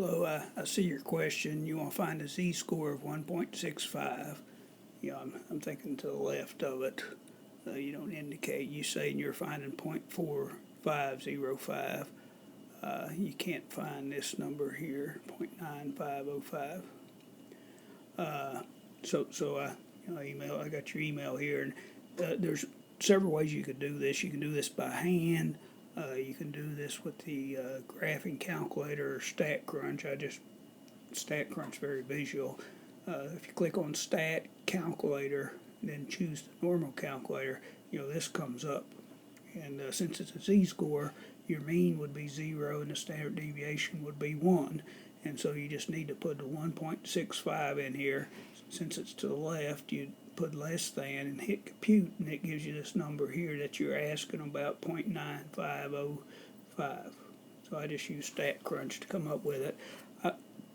Hello, I see your question. You want to find a z-score of 1.65. I'm thinking to the left of it. You don't indicate. You saying you're finding 0.4505. You can't find this number here, 0.9505. I got your email here, and there's several ways you could do this. You can do this by hand. You can do this with the graphing calculator or StatCrunch. StatCrunch very visual. If you click on Stat Calculator, and then choose the normal calculator, this comes up. And since it's a z-score, your mean would be 0 and the standard deviation would be 1. And so you just need to put the 1.65 in here. Since it's to the left, you put less than and hit compute, and it gives you this number here that you're asking about, 0.9505. So I just use StatCrunch to come up with it.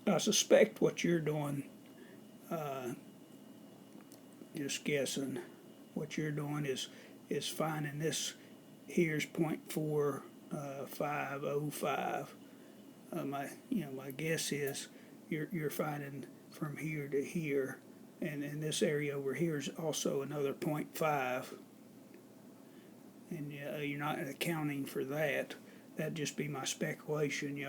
I suspect what you're doing, just guessing, what you're doing is finding this. Here's 0.4505. My guess is you're finding from here to here, and in this area over here is also another 0.5, and you're not accounting for that. That'd just be my speculation.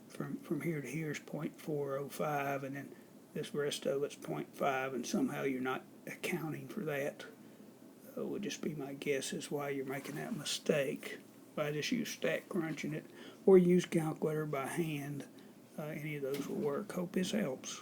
From here to here is 0.405, and then this rest of it's 0.5, and somehow you're not accounting for that. Would just be my guess is why you're making that mistake. I just use StatCrunch in it, or use calculator by hand. Any of those will work. Hope this helps.